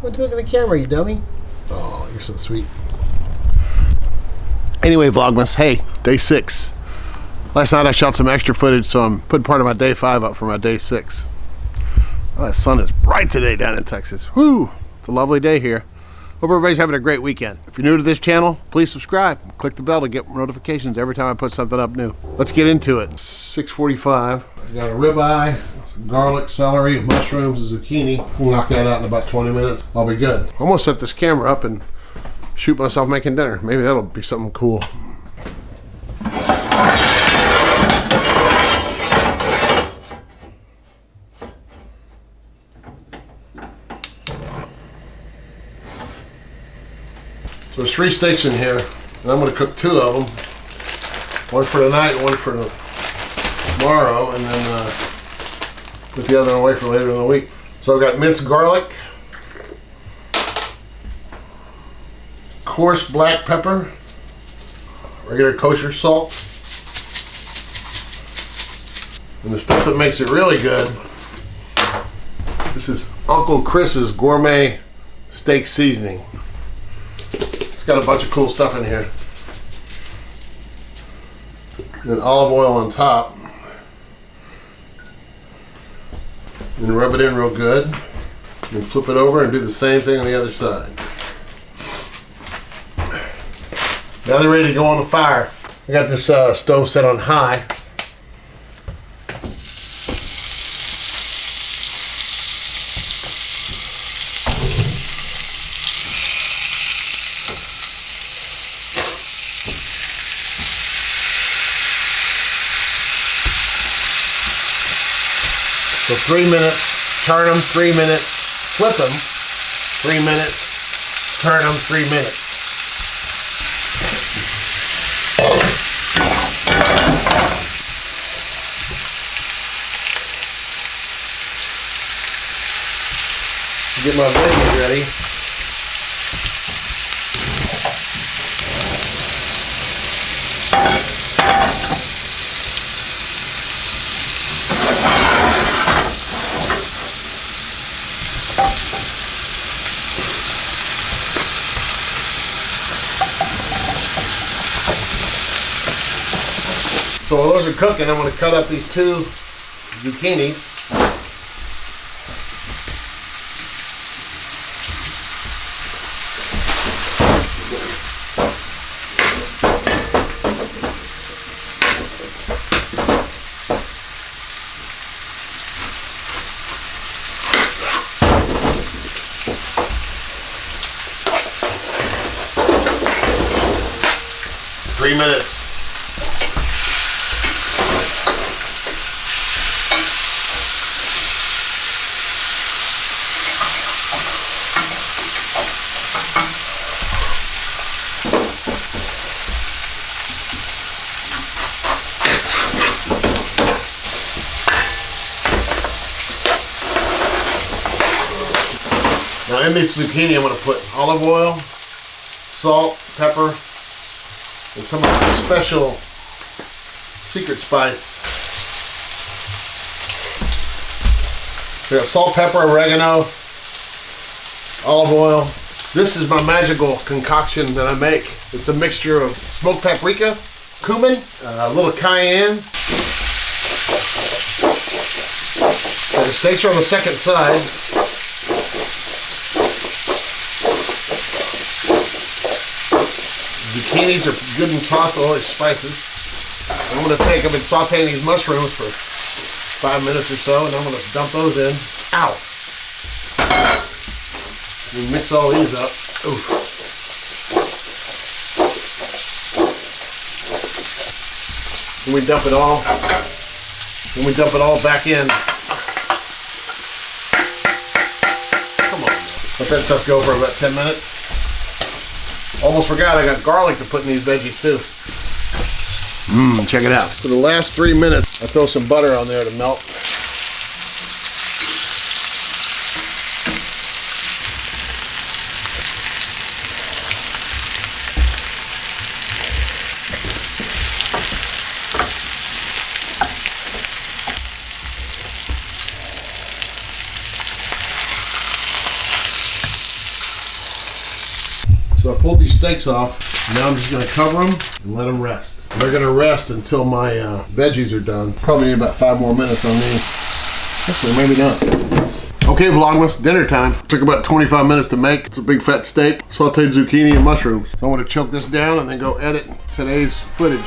Don't look at the camera, you dummy. Oh, you're so sweet. Anyway, Vlogmas, hey, day 6. Last night I shot some extra footage, so I'm putting part of my day 5 up for my day 6. Oh, the sun is bright today down in Texas. Whew, it's a lovely day here. Hope everybody's having a great weekend. If you're new to this channel, please subscribe. Click the bell to get notifications every time I put something up new. Let's get into it. 6:45. I got a ribeye, some garlic, celery, mushrooms, zucchini. We'll knock that out in about 20 minutes. I'll be good. I'm gonna set this camera up and shoot myself making dinner. Maybe that'll be something cool. So there's 3 steaks in here, and I'm going to cook 2 of them. One for tonight, one for tomorrow, and then put the other one away for later in the week. So I've got minced garlic, coarse black pepper, regular kosher salt, and the stuff that makes it really good, this is Uncle Chris's gourmet steak seasoning. It's got a bunch of cool stuff in here. And then olive oil on top. Then rub it in real good. And flip it over and do the same thing on the other side. Now they're ready to go on the fire. I got this stove set on high. So 3 minutes, turn them, 3 minutes, flip them, 3 minutes, turn them, 3 minutes. Get my veggies ready. So while those are cooking, I'm going to cut up these 2 zucchinis. Three minutes. Now in this zucchini I'm going to put olive oil, salt, pepper, and some of the special secret spice. We got salt, pepper, oregano, olive oil. This is my magical concoction that I make. It's a mixture of smoked paprika, cumin, a little cayenne. So the steaks are on the second side. Zucchinis are good and tossed with all these spices. I'm going to take them and saute these mushrooms for 5 minutes or so, and I'm going to dump those in. Ow! And mix all these up. Oof. And we dump it all. And we dump it all back in. Come on. Let that stuff go for about 10 minutes. Almost forgot I got garlic to put in these veggies too. Check it out. For the last 3 minutes, I throw some butter on there to melt. So I pulled these steaks off. Now I'm just gonna cover them and let them rest. They're gonna rest until my veggies are done. Probably need about 5 more minutes on these. Actually, maybe not. Okay, Vlogmas, dinner time. Took about 25 minutes to make. It's a big fat steak, sauteed zucchini and mushrooms. So I'm gonna choke this down and then go edit today's footage.